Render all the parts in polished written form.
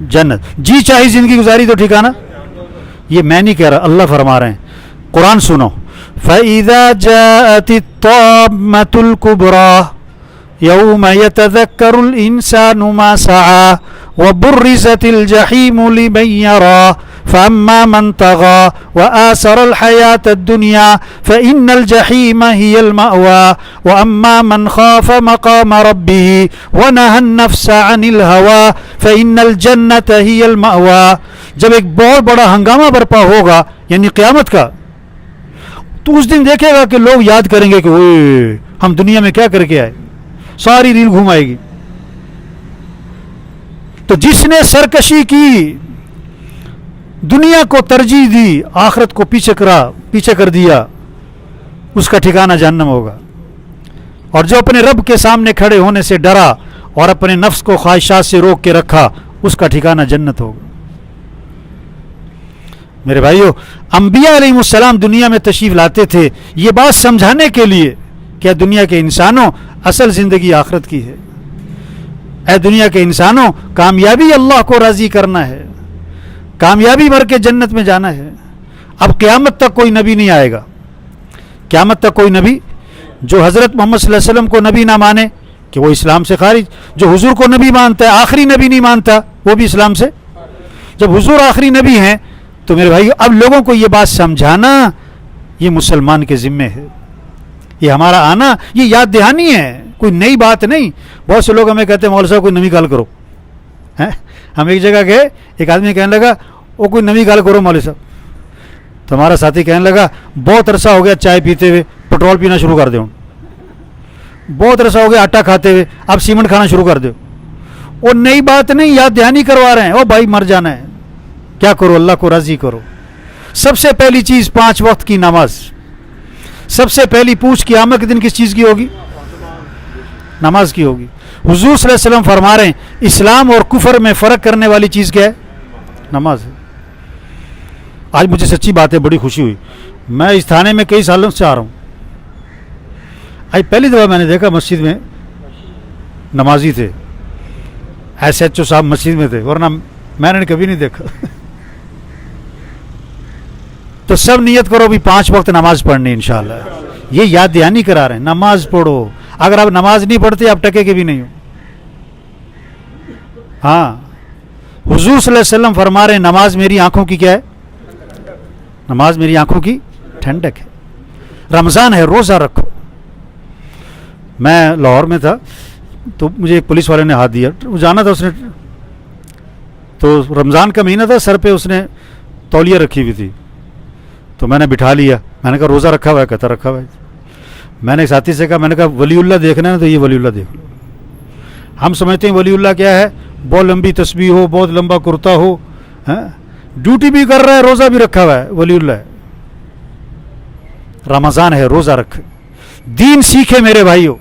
جنت. جی چاہی زندگی گزاری تو ٹھکانہ. یہ میں نہیں کہہ رہا, اللہ فرما رہے ہیں. قرآن سنو. فَإِذَا جَاءَتِ الطَّامَّةُ الْكُبْرَى يَوْمَ يَتَذَكَّرُ الْإِنسَانُ مَا سَعَى وَبُرِّزَتِ الْجَحِيمُ لِمَنْ يَرَى فَأَمَّا مَنْ طَغَى وَآثَرَ الْحَيَاةَ الدُّنْيَا فَإِنَّ الْجَحِيمَ هِيَ الْمَأْوَى وَأَمَّا مَنْ خَافَ مَقَامَ رَبِّهِ وَنَهَى النَّفْسَ عَنِ الْهَوَى فَإِنَّ الْجَنَّةَ هِيَ الْمَأْوَى. جب ایک بہت بڑا ہنگامہ برپا ہوگا یعنی قیامت کا, تو اس دن دیکھے گا کہ لوگ یاد کریں گے کہ اوئے ہم دنیا میں کیا کر کے آئے, ساری ریل گھمائے گی. تو جس نے سرکشی کی, دنیا کو ترجیح دی, آخرت کو پیچھے کر دیا, اس کا ٹھکانہ جہنم ہوگا. اور جو اپنے رب کے سامنے کھڑے ہونے سے ڈرا اور اپنے نفس کو خواہشات سے روک کے رکھا, اس کا ٹھکانہ جنت ہوگا. میرے بھائیو, انبیاء علیہ السلام دنیا میں تشریف لاتے تھے یہ بات سمجھانے کے لیے کہ دنیا کے انسانوں اصل زندگی آخرت کی ہے. اے دنیا کے انسانوں, کامیابی اللہ کو راضی کرنا ہے, کامیابی بھر کے جنت میں جانا ہے. اب قیامت تک کوئی نبی نہیں آئے گا, قیامت تک کوئی نبی جو حضرت محمد صلی اللہ علیہ وسلم کو نبی نہ مانے کہ وہ اسلام سے خارج, جو حضور کو نبی مانتا ہے آخری نبی نہیں مانتا وہ بھی اسلام سے. جب حضور آخری نبی ہیں تو میرے بھائی اب لوگوں کو یہ بات سمجھانا یہ مسلمان کے ذمے ہے. یہ ہمارا آنا یہ یاد دہانی ہے, کوئی نئی بات نہیں. بہت سے لوگ ہمیں کہتے ہیں مولوی صاحب کوئی نئی گال کرو. ہم ایک جگہ گئے, ایک آدمی کہنے لگا وہ کوئی نئی گال کرو مولوی صاحب. تو ہمارا ساتھی کہنے لگا بہت عرصہ ہو گیا چائے پیتے ہوئے, پٹرول پینا شروع کر دو. بہت عرصہ ہو گیا آٹا کھاتے ہوئے, اب سیمنٹ کھانا شروع کر دو. وہ نئی بات نہیں, یاد دہانی کروا رہے ہیں. او بھائی مر جانا ہے, کیا کرو, اللہ کو راضی کرو. سب سے پہلی چیز 5 وقت کی نماز. سب سے پہلی پوچھ قیامت کے دن کس چیز کی ہوگی؟ نماز کی ہوگی. حضور صلی اللہ علیہ وسلم فرما رہے ہیں اسلام اور کفر میں فرق کرنے والی چیز کیا ہے؟ نماز ہے. آج مجھے سچی بات ہے, بڑی خوشی ہوئی. میں اس تھانے میں کئی سالوں سے آ رہا ہوں. آج پہلی دفعہ میں نے دیکھا مسجد میں نمازی تھے, ایس ایچ او صاحب مسجد میں تھے, ورنہ میں نے کبھی نہیں دیکھا. تو سب نیت کرو بھی 5 وقت نماز پڑھنی انشاءاللہ. یہ یاد دہانی کرا رہے ہیں, نماز پڑھو. اگر آپ نماز نہیں پڑھتے آپ ٹکے کے بھی نہیں ہو. ہاں, حضور صلی اللہ علیہ وسلم فرما رہے ہیں نماز میری آنکھوں کی کیا ہے؟ نماز میری آنکھوں کی ٹھنڈک ہے. رمضان ہے, روزہ رکھو. میں لاہور میں تھا تو مجھے ایک پولیس والے نے ہاتھ دیا, جانا تھا اس نے, تو رمضان کا مہینہ تھا, سر پہ اس نے تولیہ رکھی ہوئی تھی, تو میں نے بٹھا لیا. میں نے کہا روزہ رکھا ہوا ہے؟ کہتا رکھا ہوا ہے. میں نے ایک ساتھی سے کہا, میں نے کہا ولی اللہ دیکھنا ہے تو یہ ولی اللہ دیکھ لو. ہم سمجھتے ہیں ولی اللہ کیا ہے, بہت لمبی تسبیح ہو, بہت لمبا کرتا ہو, ڈیوٹی بھی کر رہا ہے, روزہ بھی رکھا ہوا ہے, ولی اللہ ہے. رمضان ہے, روزہ رکھ, دین سیکھے میرے بھائیو.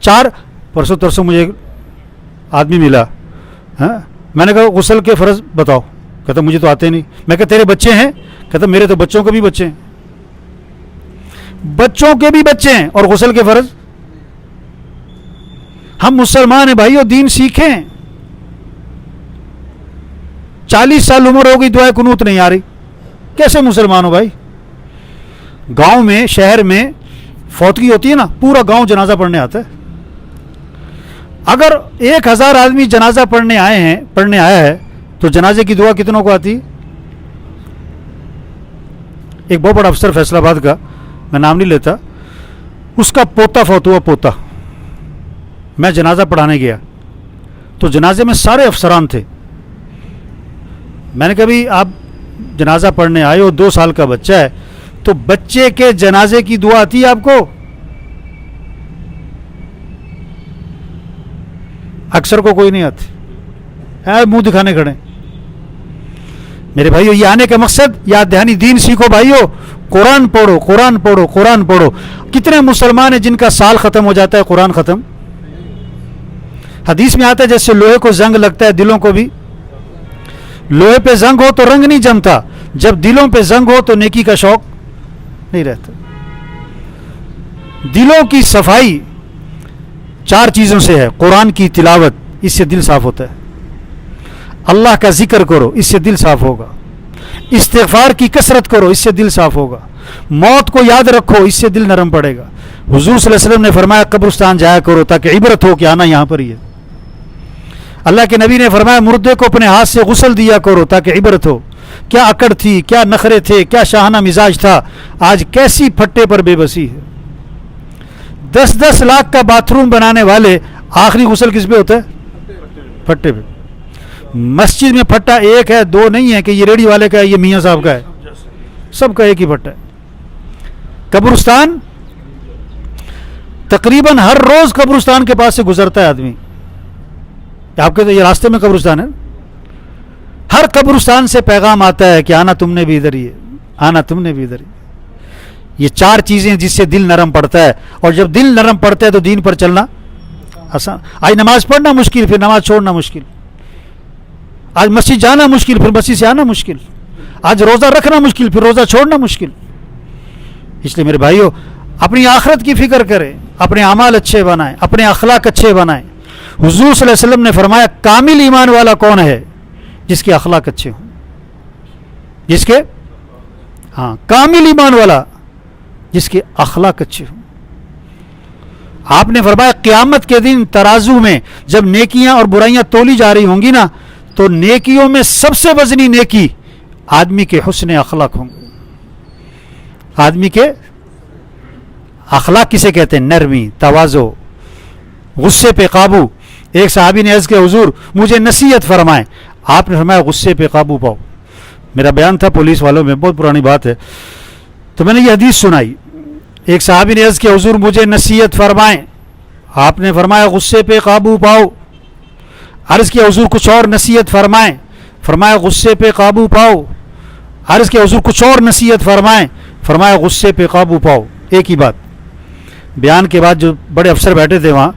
4 پرسوں ترسوں مجھے ایک آدمی ملا, میں نے کہا غسل کے فرض بتاؤ. کہتا مجھے تو آتے نہیں. میں کہا تیرے بچے ہیں؟ کہتا میرے تو بچوں کے بھی بچے ہیں. بچوں کے بھی بچے ہیں اور غسل کے فرض. ہم مسلمان ہیں بھائیو, دین سیکھیں. 40 سال عمر ہو گئی, دعائے قنوت نہیں آ رہی. کیسے مسلمان ہو بھائی؟ گاؤں میں, شہر میں فوتگی ہوتی ہے نا, پورا گاؤں جنازہ پڑھنے آتا ہے. اگر 1000 آدمی جنازہ پڑھنے آیا ہے تو جنازے کی دعا کتنوں کو آتی؟ ایک بہت بڑا افسر فیصل آباد کا, میں نام نہیں لیتا, اس کا پوتا فوت ہوا. پوتا, میں جنازہ پڑھانے گیا تو جنازے میں سارے افسران تھے. میں نے کہا بھی آپ جنازہ پڑھنے آئے ہو, 2 سال کا بچہ ہے, تو بچے کے جنازے کی دعا آتی ہے آپ کو؟ اکثر کو کوئی نہیں آتی, منہ دکھانے کھڑے. میرے بھائیو, یہ آنے کا مقصد یاد دہانی, دین سیکھو بھائیو. قرآن پڑھو, قرآن پڑھو, قرآن پڑھو. کتنے مسلمان ہیں جن کا سال ختم ہو جاتا ہے قرآن ختم. حدیث میں آتا ہے جیسے لوہے کو زنگ لگتا ہے دلوں کو بھی. لوہے پہ زنگ ہو تو رنگ نہیں جمتا, جب دلوں پہ زنگ ہو تو نیکی کا شوق نہیں رہتا. دلوں کی صفائی 4 چیزوں سے ہے. قرآن کی تلاوت, اس سے دل صاف ہوتا ہے. اللہ کا ذکر کرو، اس سے دل صاف ہوگا. استغفار کی کثرت کرو، اس سے دل صاف ہوگا. موت کو یاد رکھو، اس سے دل نرم پڑے گا. حضور صلی اللہ علیہ وسلم نے فرمایا قبرستان جایا کرو تاکہ عبرت ہو کہ آنا یہاں پر ہی ہے. اللہ کے نبی نے فرمایا مردے کو اپنے ہاتھ سے غسل دیا کرو تاکہ عبرت ہو. کیا اکڑ تھی، کیا نخرے تھے، کیا شاہانہ مزاج تھا، آج کیسی پھٹے پر بے بسی ہے. 10-10 لاکھ کا باتھ روم بنانے والے آخری غسل کس پہ ہوتا ہے؟ پھٹے پہ. مسجد میں پھٹا ایک ہے، دو نہیں ہے کہ یہ ریڑھی والے کا ہے، یہ میاں صاحب کا ہے، سب کا ایک ہی پھٹا ہے. قبرستان تقریباً ہر روز قبرستان کے پاس سے گزرتا ہے آدمی. آپ کے تو یہ راستے میں قبرستان ہے، ہر قبرستان سے پیغام آتا ہے کہ آنا تم نے بھی ادھر ہی ہے، آنا تم نے بھی ادھر ہی. یہ 4 چیزیں جس سے دل نرم پڑتا ہے، اور جب دل نرم پڑتا ہے تو دین پر چلنا آسان. آج نماز پڑھنا مشکل، پھر نماز چھوڑنا مشکل. آج مسجد جانا مشکل، پھر مسجد سے آنا مشکل. آج روزہ رکھنا مشکل، پھر روزہ چھوڑنا مشکل. اس لیے میرے بھائیو اپنی آخرت کی فکر کریں، اپنے اعمال اچھے بنائیں، اپنے اخلاق اچھے بنائیں. حضور صلی اللہ علیہ وسلم نے فرمایا کامل ایمان والا کون ہے؟ جس کے اخلاق اچھے ہوں. جس کے کامل ایمان والا جس کے اخلاق اچھے ہوں. آپ نے فرمایا قیامت کے دن ترازو میں جب نیکیاں اور برائیاں تولی جا رہی ہوں گی نا، تو نیکیوں میں سب سے وزنی نیکی آدمی کے حسن اخلاق ہوں گے. آدمی کے اخلاق کسے کہتے ہیں؟ نرمی، تواضع، غصے پہ قابو. ایک صحابی نے عرض کیا حضور مجھے نصیحت فرمائیں. آپ نے فرمایا غصے پہ قابو پاؤ. میرا بیان تھا پولیس والوں میں، بہت پرانی بات ہے، تو میں نے یہ حدیث سنائی. ایک صحابی نے عرض کیا حضور مجھے نصیحت فرمائیں. آپ نے فرمایا غصے پہ قابو پاؤ. عرض کیا حضور کچھ اور نصیحت فرمائیں. فرمایا غصے پہ قابو پاؤ. عرض کیا حضور کچھ اور نصیحت فرمائیں. فرمایا غصے پہ قابو پاؤ. ایک ہی بات. بیان کے بعد جو بڑے افسر بیٹھے تھے وہاں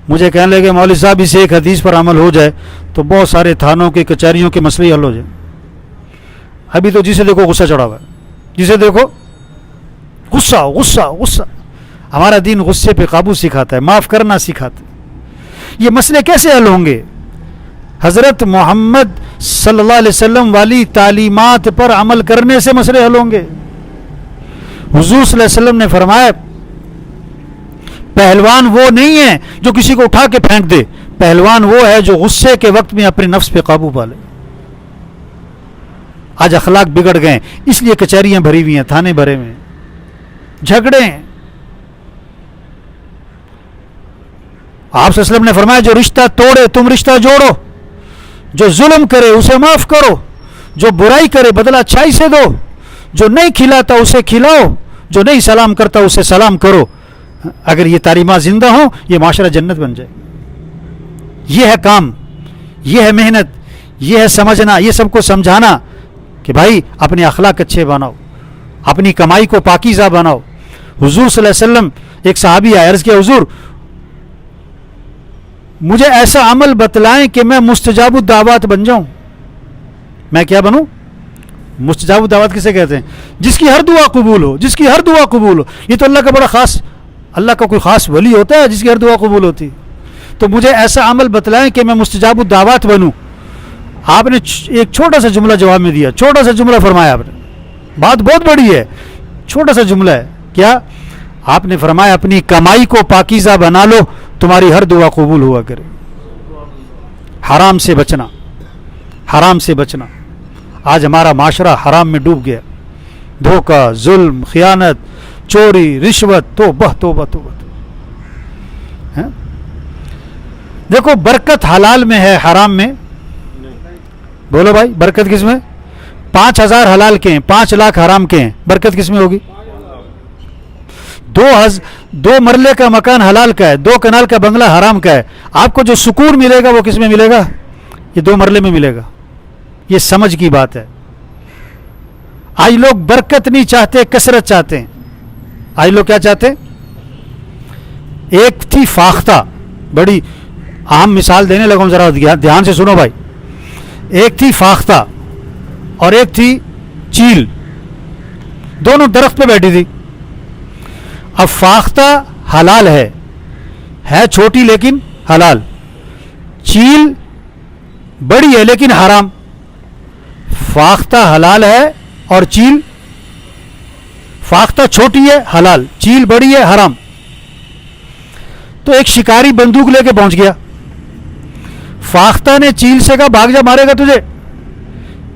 مجھے کہنے لگے مولوی صاحب اسے ایک حدیث پر عمل ہو جائے تو بہت سارے تھانوں کے کچہریوں کے مسئلے حل ہو جائیں. ابھی تو جسے دیکھو غصہ چڑھا ہوا ہے، جسے دیکھو غصہ غصہ غصہ. ہمارا دین غصے پہ قابو سکھاتا ہے، معاف کرنا سکھاتا ہے. یہ مسئلے کیسے حل ہوں گے؟ حضرت محمد صلی اللہ علیہ وسلم والی تعلیمات پر عمل کرنے سے مسئلے حل ہوں گے. حضور صلی اللہ علیہ وسلم نے فرمایا پہلوان وہ نہیں ہے جو کسی کو اٹھا کے پھینک دے، پہلوان وہ ہے جو غصے کے وقت میں اپنے نفس پہ قابو پا لے. آج اخلاق بگڑ گئے، اس لیے کچہریاں بھری ہوئی ہیں، تھانے بھرے ہوئے ہیں، جھگڑے ہیں. آپ صلی اللہ علیہ وسلم نے فرمایا جو رشتہ توڑے تم رشتہ جوڑو، جو ظلم کرے اسے معاف کرو، جو برائی کرے بدلہ اچھائی سے دو، جو نہیں کھلاتا اسے کھلاؤ، جو نہیں سلام کرتا اسے سلام کرو. اگر یہ تعلیمات زندہ ہوں یہ معاشرہ جنت بن جائے. یہ ہے کام، یہ ہے محنت، یہ ہے سمجھنا، یہ سب کو سمجھانا کہ بھائی اپنے اخلاق اچھے بناؤ، اپنی کمائی کو پاکیزہ بناؤ. حضور صلی اللہ علیہ وسلم ایک صحابی آئے، عرض کیا حضور مجھے ایسا عمل بتلائیں کہ میں مستجاب الدعوات بن جاؤں. میں کیا بنوں؟ مستجاب الدعوات کسے کہتے ہیں؟ جس کی ہر دعا قبول ہو، جس کی ہر دعا قبول ہو. یہ تو اللہ کا بڑا خاص، اللہ کا کوئی خاص ولی ہوتا ہے جس کی ہر دعا قبول ہوتی. تو مجھے ایسا عمل بتلائیں کہ میں مستجاب الدعوات بنوں. آپ نے ایک چھوٹا سا جملہ جواب میں دیا، چھوٹا سا جملہ فرمایا آپ نے. بات بہت بڑی ہے، چھوٹا سا جملہ ہے. کیا؟ آپ نے فرمایا اپنی کمائی کو پاکیزہ بنا لو، تمہاری ہر دعا قبول ہوا کرے. حرام سے بچنا، حرام سے بچنا. آج ہمارا معاشرہ حرام میں ڈوب گیا. دھوکہ، ظلم، خیانت، چوری، رشوت، توبہ توبہ توبہ. دیکھو برکت حلال میں ہے، حرام میں. بولو بھائی برکت کس میں؟ 5,000 حلال کے ہیں، 5 لاکھ حرام کے ہیں، برکت کس میں ہوگی؟ 2 مرلے کا مکان حلال کا ہے، 2 کنال کا بنگلہ حرام کا ہے. آپ کو جو سکون ملے گا وہ کس میں ملے گا؟ یہ 2 مرلے میں ملے گا. یہ سمجھ کی بات ہے. آج لوگ برکت نہیں چاہتے، کثرت چاہتے ہیں. آج لوگ کیا چاہتے ہیں؟ ایک تھی فاختہ، بڑی عام مثال دینے لگا ہوں، ذرا دھیان سے سنو بھائی. ایک تھی فاختہ اور ایک تھی چیل، دونوں درخت پہ بیٹھی تھی. اب فاختہ حلال ہے چھوٹی لیکن حلال. چیل بڑی ہے لیکن حرام. فاختہ حلال ہے اور چیل, فاختہ چھوٹی ہے حلال, چیل بڑی ہے حرام. تو ایک شکاری بندوق لے کے پہنچ گیا. فاختہ نے چیل سے کہا بھاگ جا مارے گا تجھے.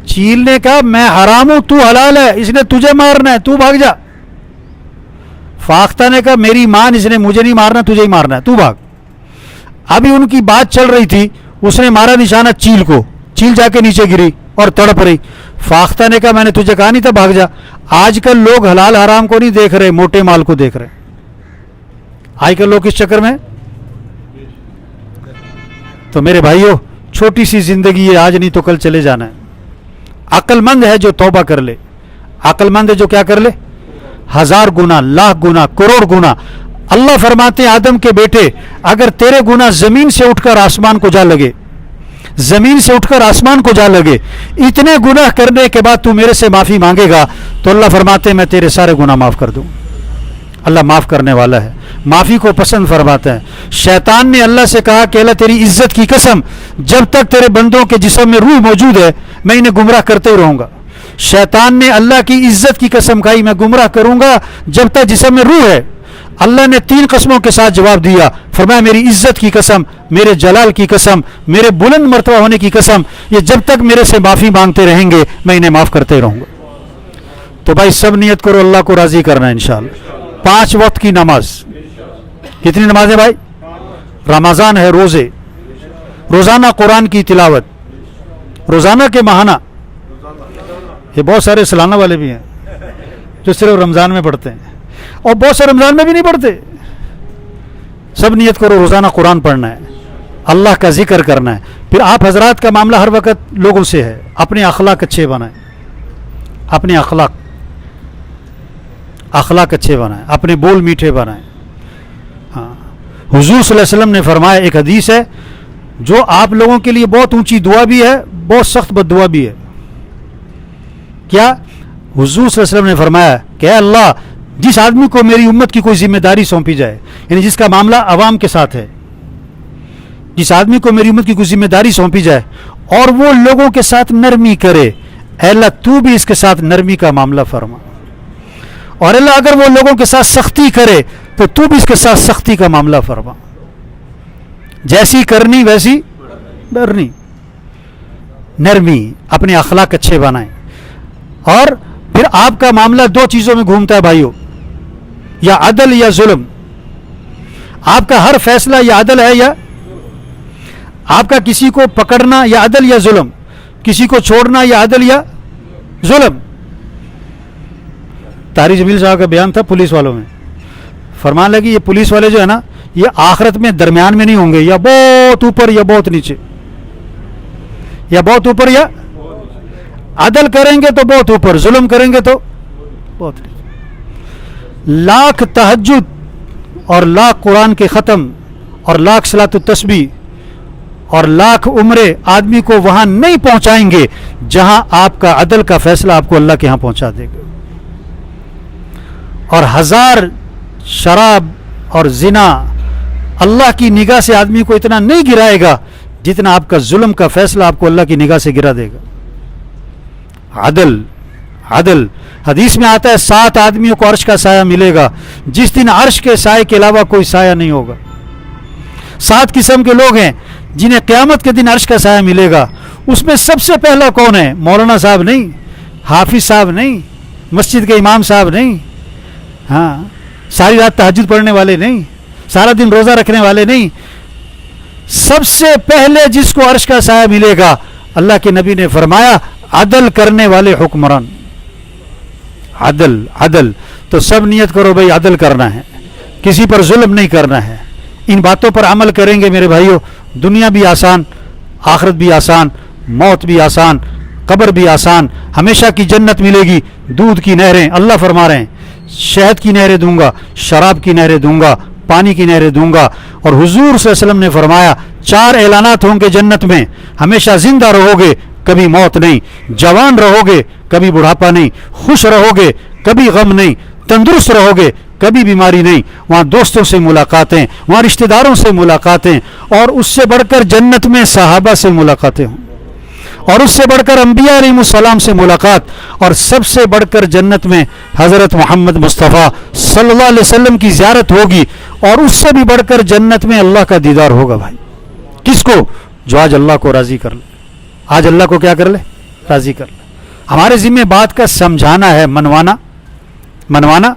چیل نے کہا میں حرام ہوں, تو حلال ہے, اس نے تجھے مارنا ہے, تو بھاگ جا. فاختہ نے کہا میری مان, اس نے مجھے نہیں مارنا, تجھے ہی مارنا ہے, تو بھاگ. ابھی ان کی بات چل رہی تھی, اس نے مارا نشانہ چیل کو, چیل جا کے نیچے گری اور تڑپ رہی. فاختہ نے کہا میں نے تجھے کہا نہیں تھا بھاگ جا. آج کل لوگ حلال حرام کو نہیں دیکھ رہے, موٹے مال کو دیکھ رہے. آج کل لوگ کس چکر میں. تو میرے بھائیوں, چھوٹی سی زندگی ہے, آج نہیں تو کل چلے جانا ہے. عقل مند ہے جو توبہ کر لے, عقل مند ہے جو کیا کر لے, 1000 گنا, لاکھ گنا, کروڑ گنا. اللہ فرماتے ہیں آدم کے بیٹے, اگر تیرے گناہ زمین سے اٹھ کر آسمان کو جا لگے, زمین سے اٹھ کر آسمان کو جا لگے, اتنے گناہ کرنے کے بعد تو میرے سے معافی مانگے گا تو اللہ فرماتے ہیں میں تیرے سارے گناہ معاف کر دوں. اللہ معاف کرنے والا ہے, معافی کو پسند فرماتا ہے. شیطان نے اللہ سے کہا کہ اللہ تیری عزت کی قسم, جب تک تیرے بندوں کے جسم میں روح موجود ہے میں انہیں گمراہ کرتے رہوں گا. شیطان نے اللہ کی عزت کی قسم کھائی, میں گمراہ کروں گا جب تک جسم میں روح ہے. اللہ نے 3 قسموں کے ساتھ جواب دیا, فرمایا میری عزت کی قسم, میرے جلال کی قسم, میرے بلند مرتبہ ہونے کی قسم, یہ جب تک میرے سے معافی مانگتے رہیں گے میں انہیں معاف کرتے رہوں گا. تو بھائی سب نیت کرو اللہ کو راضی کرنا ہے انشاءاللہ. 5 وقت کی نماز. کتنی نمازیں بھائی؟ رمضان ہے روزے, روزانہ قرآن کی تلاوت, روزانہ کے ماہانہ. یہ بہت سارے سالانہ والے بھی ہیں جو صرف رمضان میں پڑھتے ہیں, اور بہت سے رمضان میں بھی نہیں پڑھتے. سب نیت کرو روزانہ قرآن پڑھنا ہے, اللہ کا ذکر کرنا ہے. پھر آپ حضرات کا معاملہ ہر وقت لوگوں سے ہے, اپنے اخلاق اچھے بنائیں, اپنے اخلاق اچھے بنائیں, اپنے بول میٹھے بنائیں. ہاں, حضور صلی اللہ علیہ وسلم نے فرمایا, ایک حدیث ہے جو آپ لوگوں کے لیے بہت اونچی دعا بھی ہے, بہت سخت بد دعا بھی ہے. کیا؟ حضور صلی اللہ علیہ وسلم نے فرمایا کہ اے اللہ, جس آدمی کو میری امت کی کوئی ذمہ داری سونپی جائے, یعنی جس کا معاملہ عوام کے ساتھ ہے, جس آدمی کو میری امت کی کوئی ذمہ داری سونپی جائے اور وہ لوگوں کے ساتھ نرمی کرے, اے اللہ تو بھی اس کے ساتھ نرمی کا معاملہ فرما. اور اللہ اگر وہ لوگوں کے ساتھ سختی کرے تو تو بھی اس کے ساتھ سختی کا معاملہ فرما. جیسی کرنی ویسی برنی, نرمی, اپنے اخلاق اچھے بنائیں. اور پھر آپ کا معاملہ 2 چیزوں میں گھومتا ہے بھائیوں, یا عدل یا ظلم. آپ کا ہر فیصلہ یا عدل ہے یا آپ کا کسی کو پکڑنا یا عدل یا ظلم, کسی کو چھوڑنا یا عدل یا ظلم. طاری جمیل صاحب کا بیان تھا پولیس والوں میں, فرمان لگی یہ پولیس والے جو ہے نا یہ آخرت میں درمیان میں نہیں ہوں گے, یا بہت اوپر یا بہت نیچے, یا بہت اوپر یا عدل کریں گے تو بہت اوپر, ظلم کریں گے تو بہت نیچے. لاکھ تہجد اور لاکھ قرآن کے ختم اور لاکھ صلاۃ التسبیح اور لاکھ عمرے آدمی کو وہاں نہیں پہنچائیں گے جہاں آپ کا عدل کا فیصلہ آپ کو اللہ کے ہاں پہنچا دے گا. اور 1000 شراب اور زنا اللہ کی نگاہ سے آدمی کو اتنا نہیں گرائے گا جتنا آپ کا ظلم کا فیصلہ آپ کو اللہ کی نگاہ سے گرا دے گا. عدل, عدل. حدیث میں آتا ہے 7 آدمیوں کو عرش کا سایہ ملے گا جس دن عرش کے سائے کے علاوہ کوئی سایہ نہیں ہوگا. 7 قسم کے لوگ ہیں جنہیں قیامت کے دن عرش کا سایہ ملے گا. اس میں سب سے پہلا کون ہے؟ مولانا صاحب نہیں, حافظ صاحب نہیں, مسجد کے امام صاحب نہیں, ہاں ساری رات تہجد پڑھنے والے نہیں, سارا دن روزہ رکھنے والے نہیں. سب سے پہلے جس کو عرش کا سایہ ملے گا, اللہ کے نبی نے فرمایا عدل کرنے والے حکمران. عدل, عدل. تو سب نیت کرو بھائی عدل کرنا ہے, کسی پر ظلم نہیں کرنا ہے. ان باتوں پر عمل کریں گے میرے بھائیوں, دنیا بھی آسان, آخرت بھی آسان, موت بھی آسان, قبر بھی آسان, ہمیشہ کی جنت ملے گی. دودھ کی نہریں, اللہ فرما رہے ہیں شہد کی نہریں دوں گا, شراب کی نہریں دوں گا, پانی کی نہریں دوں گا. اور حضور صلی اللہ علیہ وسلم نے فرمایا 4 اعلانات ہوں گے جنت میں, ہمیشہ زندہ رہو گے کبھی موت نہیں, جوان رہو گے کبھی بڑھاپا نہیں, خوش رہو گے کبھی غم نہیں, تندرست رہو گے کبھی بیماری نہیں. وہاں دوستوں سے ملاقاتیں, وہاں رشتہ داروں سے ملاقاتیں, اور اس سے بڑھ کر جنت میں صحابہ سے ملاقاتیں ہوں. اور اس سے بڑھ کر انبیاء علیہ السلام سے ملاقات، اور سب سے بڑھ کر جنت میں حضرت محمد مصطفیٰ صلی اللہ علیہ وسلم کی زیارت ہوگی، اور اس سے بھی بڑھ کر جنت میں اللہ کا دیدار ہوگا بھائی. کس کو؟ جو آج اللہ کو راضی کر لے. آج اللہ کو کیا کر لے؟ راضی کر لے. ہمارے ذمہ بات کا سمجھانا ہے، منوانا.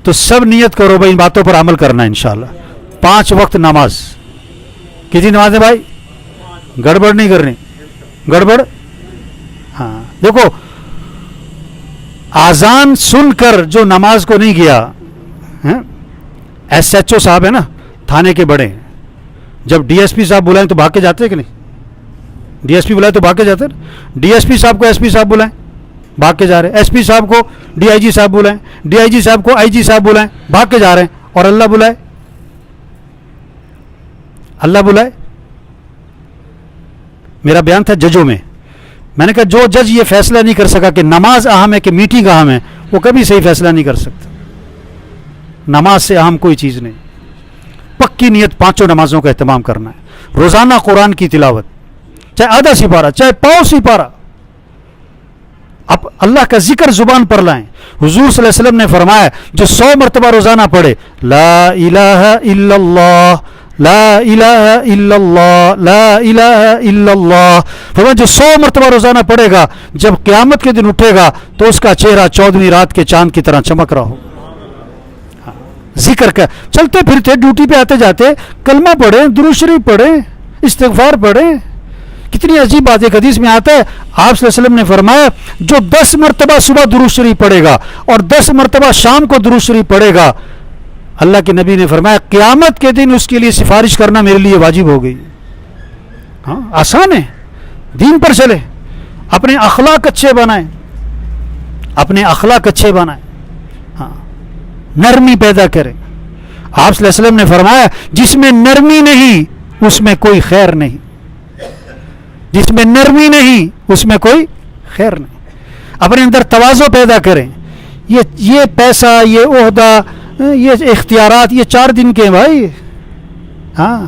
تو سب نیت کرو بھائی ان باتوں پر عمل کرنا انشاءاللہ. 5 وقت نماز. کتنی نمازیں بھائی؟ گڑبڑ نہیں کرنی. گڑبڑ ہاں. دیکھو آزان سن کر جو نماز کو نہیں گیا، ایس ایچ او صاحب ہے نا تھانے کے بڑے، جب ڈی ایس پی صاحب بلائیں تو بھاگ کے جاتے کہ نہیں؟ ڈی ایس پی بلائے تو بھاگ کے جاتے. ڈی ایس پی صاحب کو ایس پی صاحب بلائیں، بھاگ کے جا رہے ہیں. ایس پی صاحب کو ڈی آئی جی صاحب بلائیں، ڈی آئی جی صاحب کو آئی جی صاحب بلائیں، بھاگ کے جا رہے ہیں. اور اللہ بلائے، اللہ بلائے. میرا بیان تھا ججوں میں نے کہا جو جج یہ فیصلہ نہیں کر سکا کہ نماز اہم ہے کہ میٹنگ اہم ہے، وہ کبھی صحیح فیصلہ نہیں کر سکتا. نماز سے اہم کوئی چیز نہیں. پکی نیت 5 نمازوں کا اہتمام کرنا ہے. روزانہ قرآن کی تلاوت، چاہے آدھا سپارہ چاہے پاؤ سپارہ. اب اللہ کا ذکر زبان پر لائیں. حضور صلی اللہ علیہ وسلم نے فرمایا جو 100 مرتبہ روزانہ پڑھے لا الہ الا اللہ لا الہ الا اللہ لا الہ الا اللہ، فرمایا جو 100 مرتبہ روزانہ پڑھے گا جب قیامت کے دن اٹھے گا تو اس کا چہرہ 14ویں رات کے چاند کی طرح چمک رہا ہو. ذکر کا چلتے پھرتے ڈیوٹی پہ آتے جاتے کلمہ پڑھیں، درود شریف پڑھیں، استغفار پڑھیں. کتنی عجیب بات ہے. ایک حدیث میں آتا ہے آپ صلی اللہ علیہ وسلم نے فرمایا جو 10 مرتبہ صبح درود شریف پڑھے گا اور 10 مرتبہ شام کو درود شریف پڑھے گا، اللہ کے نبی نے فرمایا قیامت کے دن اس کے لیے سفارش کرنا میرے لیے واجب ہو گئی. ہاں آسان ہے. دین پر چلے، اپنے اخلاق اچھے بنائیں، اپنے اخلاق اچھے بنائیں. ہاں نرمی پیدا کریں. آپ صلی اللہ علیہ وسلم نے فرمایا جس میں نرمی نہیں اس میں کوئی خیر نہیں، جس میں نرمی نہیں اس میں کوئی خیر نہیں. اپنے اندر تواضع پیدا کریں. یہ پیسہ، یہ عہدہ، یہ اختیارات یہ 4 دن کے بھائی. ہاں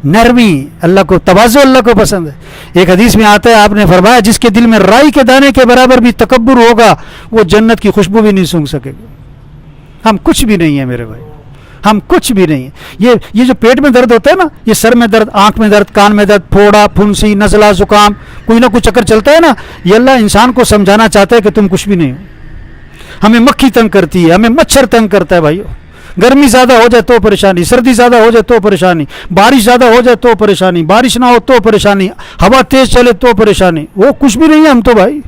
نرمی اللہ کو، تواضع اللہ کو پسند ہے. ایک حدیث میں آتا ہے آپ نے فرمایا جس کے دل میں رائی کے دانے کے برابر بھی تکبر ہوگا وہ جنت کی خوشبو بھی نہیں سونگھ سکے گا. ہم کچھ بھی نہیں ہیں میرے بھائی، ہم کچھ بھی نہیں ہیں. یہ جو پیٹ میں درد ہوتا ہے نا، یہ سر میں درد، آنکھ میں درد، کان میں درد، پھوڑا، پھنسی، نزلہ، زکام، کوئی نہ کوئی چکر چلتا ہے نا، یہ اللہ انسان کو سمجھانا چاہتا ہے کہ تم کچھ بھی نہیں ہو. ہمیں مکھی تنگ کرتی ہے، ہمیں مچھر تنگ کرتا ہے بھائیو. گرمی زیادہ ہو جائے تو پریشانی، سردی زیادہ ہو جائے تو پریشانی، بارش زیادہ ہو جائے تو پریشانی، بارش نہ ہو تو پریشانی، ہوا تیز چلے تو پریشانی. وہ کچھ بھی نہیں ہے ہم تو بھائی.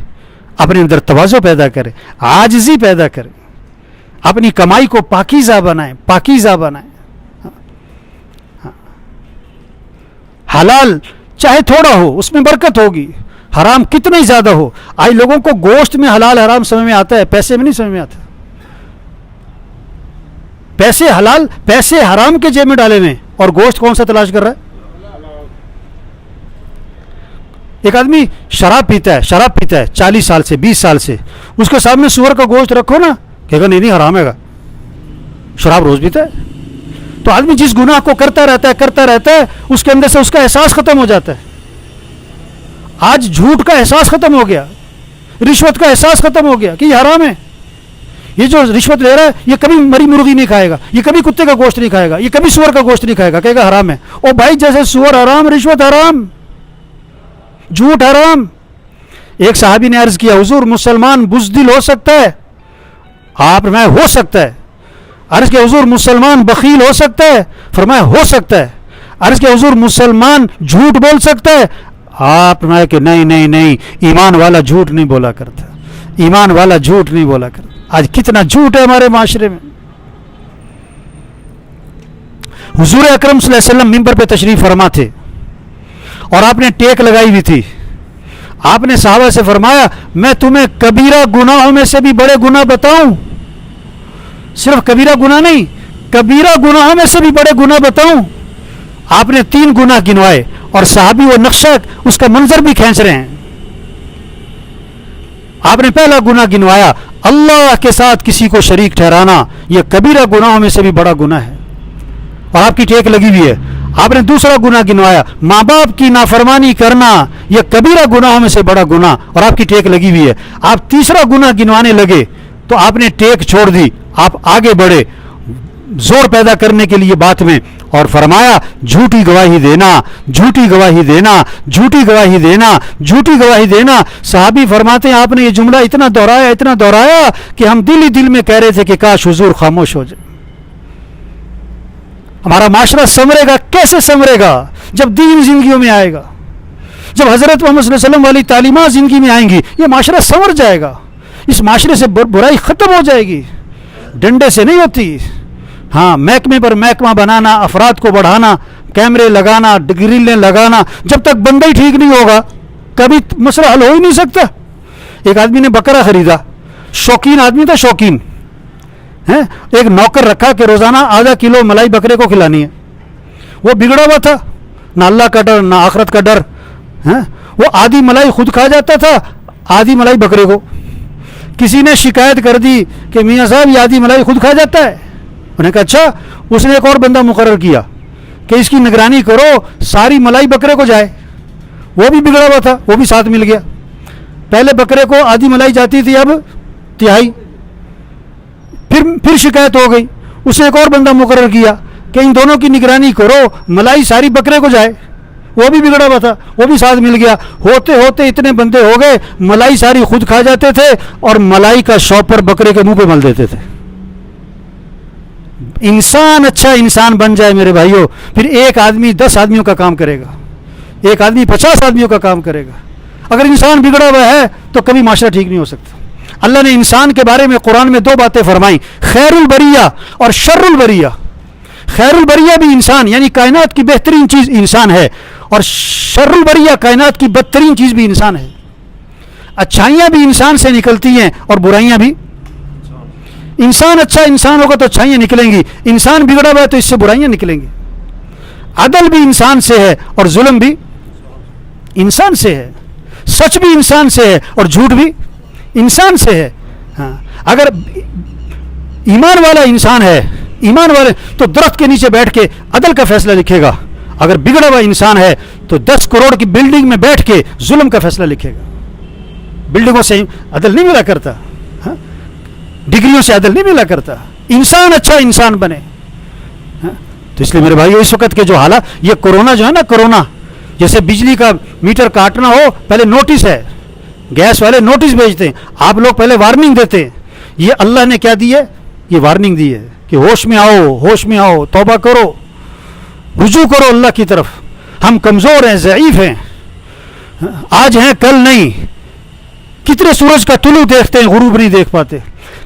اپنے اندر تواضع پیدا کریں، عاجزی پیدا کریں، اپنی کمائی کو پاکیزہ بنائیں، پاکیزہ بنائیں. حلال چاہے تھوڑا ہو اس میں برکت ہوگی، حرام کتنا ہی زیادہ ہو. آج لوگوں کو گوشت میں حلال حرام سمجھ میں آتا ہے، پیسے میں نہیں سمجھ میں آتا. پیسے حلال، پیسے حرام کے جیب میں ڈالے ہوئے اور گوشت کون سا تلاش کر رہا ہے. ایک آدمی شراب پیتا ہے 40 سال سے 20 سال سے، اس کے سامنے سور کا گوشت رکھو نا کہ اگر نہیں حرام ہے گا. شراب روز پیتا ہے. تو آدمی جس گناہ کو کرتا رہتا ہے اس کے اندر سے اس کا احساس ختم ہو جاتا ہے. آج جھوٹ کا احساس ختم ہو گیا، رشوت کا احساس ختم ہو گیا کہ یہ حرام ہے. یہ جو رشوت لے رہا ہے یہ کبھی مری مرغی نہیں کھائے گا، یہ کبھی کتے کا گوشت نہیں کھائے گا، یہ کبھی سور کا گوشت نہیں کھائے گا، کہے گا حرام ہے. او بھائی جیسے سور حرام، رشوت حرام، جھوٹ حرام. ایک صحابی نے عرض کیا حضور مسلمان بزدل ہو سکتا ہے؟ آپ میں ہو سکتا ہے. عرض کیا حضور مسلمان بخیل ہو سکتا ہے؟ فرمایا ہو سکتا ہے. عرض کیا حضور مسلمان جھوٹ بول سکتا ہے؟ آپ نے کہ نہیں، ایمان والا جھوٹ نہیں بولا کرتا، ایمان والا جھوٹ نہیں بولا کرتا. آج کتنا جھوٹ ہے ہمارے معاشرے میں. حضور اکرم صلی اللہ علیہ وسلم منبر پہ تشریف فرما تھے اور آپ نے ٹیک لگائی ہوئی تھی. آپ نے صحابہ سے فرمایا میں تمہیں کبیرہ گناہوں میں سے بھی بڑے گناہ بتاؤں؟ صرف کبیرہ گناہ نہیں، کبیرہ گناہوں میں سے بھی بڑے گناہ بتاؤں؟ آپ نے 3 گناہ گنوائے اور صحابی وہ نقشہ اس کا منظر بھی کھینچ رہے ہیں. آپ نے پہلا گناہ گنوایا اللہ کے ساتھ کسی کو شریک ٹھہرانا، یہ کبیرہ گناہوں میں سے بھی بڑا گناہ ہے. اور آپ کی ٹیک لگی ہوئی ہے. آپ نے دوسرا گناہ گنوایا، ماں باپ کی نافرمانی کرنا یہ کبیرہ گناہوں میں سے بڑا گناہ، اور آپ کی ٹیک لگی ہوئی ہے. آپ تیسرا گناہ گنوانے لگے تو آپ نے ٹیک چھوڑ دی، آپ آگے بڑھے زور پیدا کرنے کے لیے بات میں، اور فرمایا جھوٹی گواہی دینا، جھوٹی گواہی دینا، جھوٹی گواہی دینا، جھوٹی گواہی دینا. صحابی فرماتے ہیں آپ نے یہ جملہ اتنا دہرایا کہ ہم دل ہی دل میں کہہ رہے تھے کہ کاش حضور خاموش ہو جائے. ہمارا معاشرہ سنورے گا، کیسے سنورے گا؟ جب دین زندگیوں میں آئے گا، جب حضرت محمد صلی اللہ علیہ وسلم والی تعلیمات زندگی میں آئیں گی، یہ معاشرہ سنور جائے گا. اس معاشرے سے برائی ختم ہو جائے گی، ڈنڈے سے نہیں ہوتی. ہاں، محکمے پر محکمہ بنانا، افراد کو بڑھانا، کیمرے لگانا، گرلیں لگانا، جب تک بندہ ہی ٹھیک نہیں ہوگا کبھی مسئلہ حل ہو ہی نہیں سکتا. ایک آدمی نے بکرا خریدا، شوقین آدمی تھا، شوقین ہے، ایک نوکر رکھا کہ روزانہ آدھا کلو ملائی بکرے کو کھلانی ہے. وہ بگڑا ہوا تھا، نہ اللہ کا ڈر نہ آخرت کا ڈر. وہ آدھی ملائی خود کھا جاتا تھا، آدھی ملائی بکرے کو. کسی نے شکایت کر دی کہ میاں صاحب یہ آدھی ملائی خود کھا جاتا ہے. انہوں نے کہا اچھا. اس نے ایک اور بندہ مقرر کیا کہ اس کی نگرانی کرو، ساری ملائی بکرے کو جائے. وہ بھی بگڑا ہوا تھا، وہ بھی ساتھ مل گیا. پہلے بکرے کو آدھی ملائی جاتی تھی، اب تہائی. پھر شکایت ہو گئی. اس نے ایک اور بندہ مقرر کیا کہ ان دونوں کی نگرانی کرو، ملائی ساری بکرے کو جائے. وہ بھی بگڑا ہوا تھا، وہ بھی ساتھ مل گیا. ہوتے ہوتے اتنے بندے ہو گئے، ملائی ساری خود کھا جاتے تھے اور ملائی کا شاپر بکرے کے منہ پہ مل دیتے تھے. انسان اچھا انسان بن جائے میرے بھائیوں، پھر ایک آدمی 10 آدمیوں کا کام کرے گا، ایک آدمی 50 آدمیوں کا کام کرے گا. اگر انسان بگڑا ہوا ہے تو کبھی معاشرہ ٹھیک نہیں ہو سکتا. اللہ نے انسان کے بارے میں قرآن میں 2 باتیں فرمائیں، خیر البریہ اور شر البریہ. خیر البریہ بھی انسان، یعنی کائنات کی بہترین چیز انسان ہے، اور شر البریہ کائنات کی بدترین چیز بھی انسان ہے. اچھائیاں بھی انسان سے نکلتی ہیں اور برائیاں بھی. انسان اچھا انسان ہوگا تو اچھائیاں نکلیں گی، انسان بگڑا ہوا ہے تو اس سے برائیاں نکلیں گی. عدل بھی انسان سے ہے اور ظلم بھی انسان سے ہے، سچ بھی انسان سے ہے اور جھوٹ بھی انسان سے ہے. ہاں، اگر ایمان والا انسان ہے، ایمان والے تو درخت کے نیچے بیٹھ کے عدل کا فیصلہ لکھے گا. اگر بگڑا ہوا انسان ہے تو 10 کروڑ کی بلڈنگ میں بیٹھ کے ظلم کا فیصلہ لکھے گا. بلڈنگوں سے عدل نہیں ملا کرتا، ڈگریوں سے عدل نہیں ملا کرتا. انسان اچھا انسان بنے. تو اس لیے میرے بھائی اس وقت کے جو حالات، یہ کورونا جو ہے نا، کورونا جیسے بجلی کا میٹر کاٹنا ہو، پہلے نوٹس ہے، گیس والے نوٹس بھیجتے ہیں، آپ لوگ پہلے وارننگ دیتے ہیں. یہ اللہ نے کیا دی ہے؟ یہ وارننگ دی ہے کہ ہوش میں آؤ، ہوش میں آؤ، توبہ کرو، رجوع کرو اللہ کی طرف. ہم کمزور ہیں، ضعیف ہیں، آج ہیں کل نہیں. کتنے سورج کا طلوع دیکھتے ہیں، غروب نہیں دیکھ پاتے.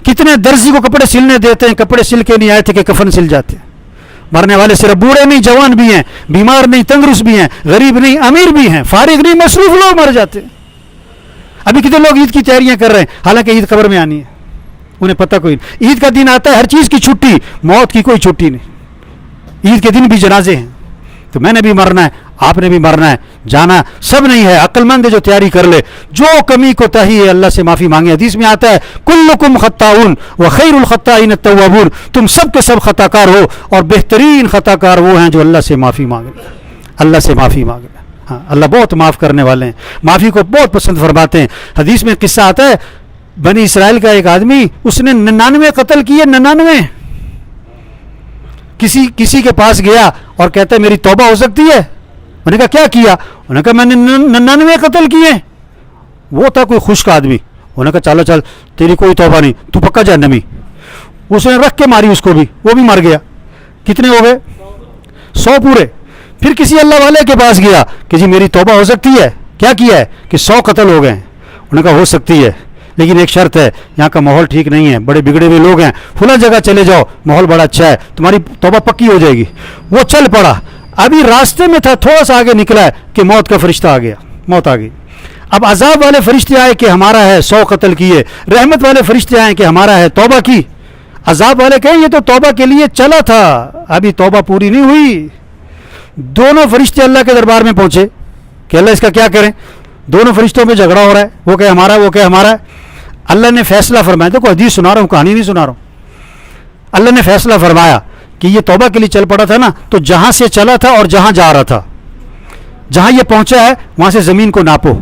کتنے درزی کو کپڑے سلنے دیتے ہیں، کپڑے سل کے نہیں آئے تھے کہ کفن سل جاتے. مرنے والے صرف بوڑھے نہیں، جوان بھی ہیں، بیمار نہیں، تندرست بھی ہیں، غریب نہیں، امیر بھی ہیں، فارغ نہیں، مصروف لوگ مر جاتے. ابھی کتنے لوگ عید کی تیاریاں کر رہے ہیں، حالانکہ عید قبر میں آنی ہے، انہیں پتہ کوئی نہیں. عید کا دن آتا ہے، ہر چیز کی چھٹی، موت کی کوئی چھٹی نہیں. عید کے دن بھی جنازے ہیں. تو میں نے بھی مرنا ہے، آپ نے بھی مرنا ہے، جانا سب نہیں ہے. عقل مند ہے جو تیاری کر لے. جو کمی کوتاہی ہے اللہ سے معافی مانگے. حدیث میں آتا ہے کلکم خطاؤن وخیر الخطائین التوابون، تم سب کے سب خطا کار ہو اور بہترین خطا کار وہ ہیں جو اللہ سے معافی مانگے. اللہ سے معافی مانگے. ہاں، اللہ بہت معاف کرنے والے ہیں، معافی کو بہت پسند فرماتے ہیں. حدیث میں قصہ آتا ہے، بنی اسرائیل کا ایک آدمی، اس نے 99 قتل کیے. 99 کسی کے پاس گیا اور کہتا ہے میری توبہ ہو سکتی ہے. انہوں نے کہا کیا کیا؟ انہوں نے کہا میں نے 99 قتل کیے. وہ تھا کوئی خشک آدمی. انہوں نے کہا چل تیری کوئی توبہ نہیں، تو پکا جہنمی. اس نے رکھ کے ماری اس کو بھی، وہ بھی مر گیا. کتنے ہو گئے؟ 100 پورے. پھر کسی اللہ والے کے پاس گیا کہ جی میری توبہ ہو سکتی ہے. کیا کیا ہے کہ 100 قتل ہو گئے. انہوں نے کہا ہو سکتی ہے لیکن ایک شرط ہے، یہاں کا ماحول ٹھیک نہیں ہے، بڑے بگڑے ہوئے لوگ ہیں، فلاں جگہ چلے جاؤ، ماحول بڑا اچھا ہے، تمہاری توبہ پکی ہو جائے گی. وہ چل پڑا. ابھی راستے میں تھا، تھوڑا سا آگے نکلا ہے کہ موت کا فرشتہ آ گیا، موت آ گئی. اب عذاب والے فرشتے آئے کہ ہمارا ہے 100 قتل کیے، رحمت والے فرشتے آئے کہ ہمارا ہے توبہ کی. عذاب والے کہیں یہ تو توبہ کے لیے چلا تھا، ابھی توبہ پوری نہیں ہوئی. دونوں فرشتے اللہ کے دربار میں پہنچے کہ اللہ اس کا کیا کریں. دونوں فرشتوں میں جھگڑا ہو رہا ہے، وہ کہ ہمارا ہے، وہ کہ ہمارا ہے. اللہ نے فیصلہ فرمایا. دیکھو حدیث سنا رہا ہوں، کہانی نہیں سنا رہا ہوں. اللہ نے فیصلہ فرمایا کہ یہ توبہ کے لیے چل پڑا تھا نا, تو جہاں سے چلا تھا اور جہاں جا رہا تھا, جہاں یہ پہنچا ہے وہاں سے زمین کو ناپو,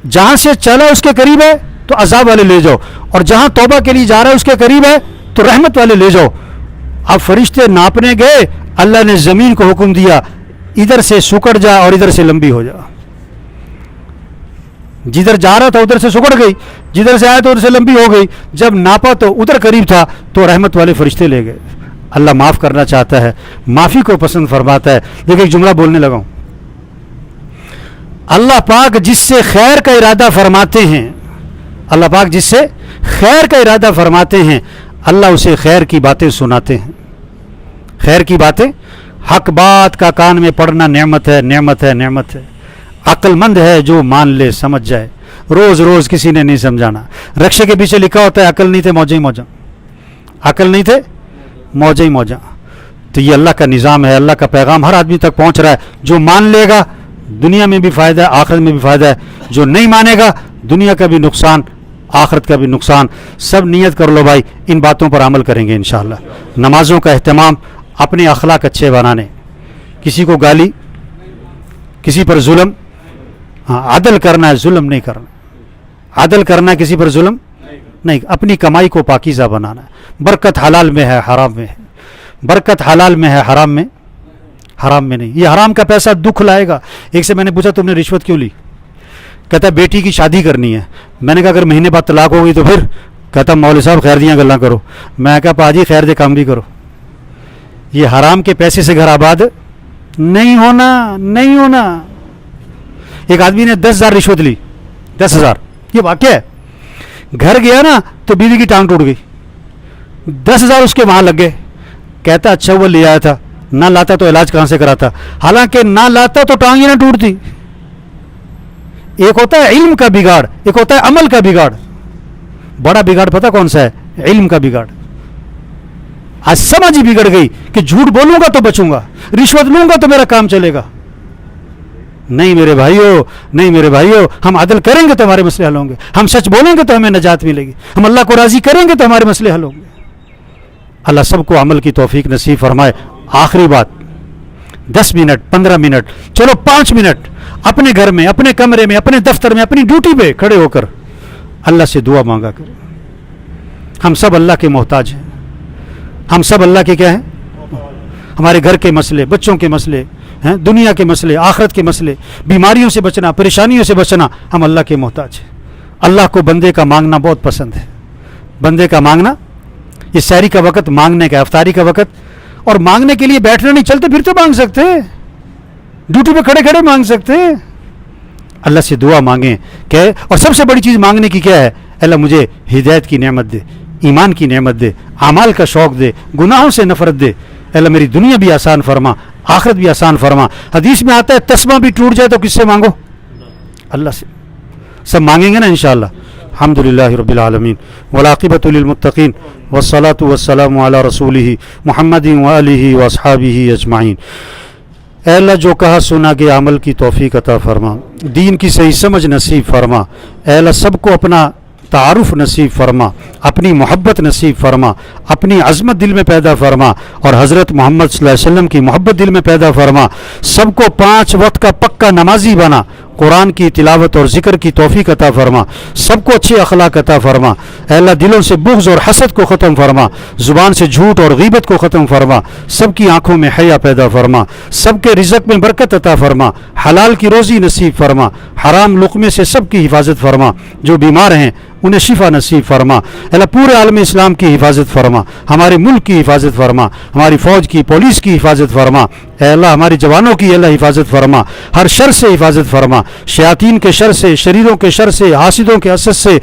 جہاں سے چلا اس کے قریب ہے تو عذاب والے لے جاؤ, اور جہاں توبہ کے لیے جا رہا ہے اس کے قریب ہے تو رحمت والے لے جاؤ. اب فرشتے ناپنے گئے, اللہ نے زمین کو حکم دیا ادھر سے سکڑ جا اور ادھر سے لمبی ہو جا. جدھر جا رہا تھا ادھر سے سکڑ گئی, جدھر سے آیا تو ادھر سے لمبی ہو گئی. جب ناپا تو ادھر قریب تھا تو رحمت والے فرشتے لے گئے. اللہ معاف کرنا چاہتا ہے, معافی کو پسند فرماتا ہے. دیکھیں ایک جملہ بولنے لگا ہوں, اللہ پاک جس سے خیر کا ارادہ فرماتے ہیں, اللہ پاک جس سے خیر کا ارادہ فرماتے ہیں, اللہ اسے خیر کی باتیں سناتے ہیں. خیر کی باتیں, حق بات کا کان میں پڑنا نعمت ہے, نعمت ہے, نعمت ہے. عقل مند ہے جو مان لے سمجھ جائے, روز روز کسی نے نہیں سمجھانا. رکشے کے پیچھے لکھا ہوتا ہے عقل نہیں تھے موجیں ہی موجاں, عقل نہیں تھے موجیں ہی موجاں. تو یہ اللہ کا نظام ہے, اللہ کا پیغام ہر آدمی تک پہنچ رہا ہے. جو مان لے گا دنیا میں بھی فائدہ ہے, آخرت میں بھی فائدہ ہے. جو نہیں مانے گا دنیا کا بھی نقصان, آخرت کا بھی نقصان. سب نیت کر لو بھائی, ان باتوں پر عمل کریں گے انشاءاللہ. نمازوں کا اہتمام, اپنے اخلاق اچھے بنانے, کسی کو گالی, کسی پر ظلم, ہاں عدل کرنا ہے, ظلم نہیں کرنا. عدل کرنا ہے, کسی پر ظلم نہیں. اپنی کمائی کو پاکیزہ بنانا ہے. برکت حلال میں ہے, حرام میں ہے. برکت حلال میں ہے, حرام میں, حرام میں نہیں. یہ حرام کا پیسہ دکھ لائے گا. ایک سے میں نے پوچھا تم نے رشوت کیوں لی؟ کہتا بیٹی کی شادی کرنی ہے. میں نے کہا اگر مہینے بعد طلاق ہو گئی تو پھر؟ کہتا مولوی صاحب خیر دیاں گلاں کرو. میں کہا پاجی خیر دے کام بھی کرو. یہ حرام کے پیسے سے گھر آباد نہیں ہونا, نہیں ہونا. ایک آدمی نے 10,000 رشوت لی, 10,000, یہ واقعہ ہے. گھر گیا نا تو بیوی کی ٹانگ ٹوٹ گئی, 10,000 اس کے وہاں لگ گئے. کہتا اچھا وہ لے آیا تھا, نہ لاتا تو علاج کہاں سے کراتا. حالانکہ نہ لاتا تو ٹانگ ہی نہ ٹوٹتی. ایک ہوتا ہے علم کا بگاڑ, ایک ہوتا ہے عمل کا بگاڑ. بڑا بگاڑ پتہ کون سا ہے؟ علم کا بگاڑ. آج سمجھ ہی بگڑ گئی کہ جھوٹ بولوں گا تو بچوں گا, رشوت لوں گا تو میرا کام چلے گا. نہیں میرے بھائیو, نہیں میرے بھائیو, ہم عدل کریں گے تو ہمارے مسئلے حل ہوں گے. ہم سچ بولیں گے تو ہمیں نجات ملے گی. ہم اللہ کو راضی کریں گے تو ہمارے مسئلے حل ہوں گے. اللہ سب کو عمل کی توفیق نصیب فرمائے. آخری بات, 10 منٹ, 15 منٹ, چلو 5 منٹ اپنے گھر میں, اپنے کمرے میں, اپنے دفتر میں, اپنی ڈیوٹی پہ کھڑے ہو کر اللہ سے دعا مانگا کریں. ہم سب اللہ کے محتاج ہیں. ہم سب اللہ کے کیا ہیں؟ ہمارے گھر کے مسئلے, بچوں کے مسئلے ہیں, دنیا کے مسئلے, آخرت کے مسئلے, بیماریوں سے بچنا, پریشانیوں سے بچنا, ہم اللہ کے محتاج ہیں. اللہ کو بندے کا مانگنا بہت پسند ہے. بندے کا مانگنا, یہ سحری کا وقت مانگنے کا, افطاری کا وقت, اور مانگنے کے لیے بیٹھنا نہیں, چلتے پھرتے مانگ سکتے, ڈیوٹی پہ کھڑے کھڑے مانگ سکتے. اللہ سے دعا مانگیں کہ, اور سب سے بڑی چیز مانگنے کی کیا ہے؟ اللہ مجھے ہدایت کی نعمت دے, ایمان کی نعمت دے, اعمال کا شوق دے, گناہوں سے نفرت دے. اللہ میری دنیا بھی آسان فرما, آخرت بھی آسان فرما. حدیث میں آتا ہے تسبیح بھی ٹوٹ جائے تو کس سے مانگو؟ اللہ سے. سب مانگیں گے نا انشاءاللہ. الحمدللہ رب العالمین والعاقبۃ للمتقین والصلاۃ والسلام علی رسولہ محمد وآلہ واصحابہ اجمعین. اے اللہ جو کہا سنا کے عمل کی توفیق عطا فرما, دین کی صحیح سمجھ نصیب فرما. اے اللہ سب کو اپنا تعارف نصیب فرما, اپنی محبت نصیب فرما, اپنی عظمت دل میں پیدا فرما, اور حضرت محمد صلی اللہ علیہ وسلم کی محبت دل میں پیدا فرما. سب کو 5 وقت کا پکا نمازی بنا, قرآن کی تلاوت اور ذکر کی توفیق عطا فرما. سب کو اچھے اخلاق عطا فرما. اے اللہ دلوں سے بغض اور حسد کو ختم فرما, زبان سے جھوٹ اور غیبت کو ختم فرما. سب کی آنکھوں میں حیا پیدا فرما, سب کے رزق میں برکت عطا فرما, حلال کی روزی نصیب فرما, حرام لقمے سے سب کی حفاظت فرما. جو بیمار ہیں انہیں شفا نصیب فرما. اللہ پورے عالم اسلام کی حفاظت فرما, ہمارے ملک کی حفاظت فرما, ہماری فوج کی, پولیس کی حفاظت فرما. اے اللہ ہماری جوانوں کی اللہ حفاظت فرما, ہر شر سے حفاظت فرما, شیاطین کے شر سے, شریروں کے شر سے, حاسدوں کے حسد سے,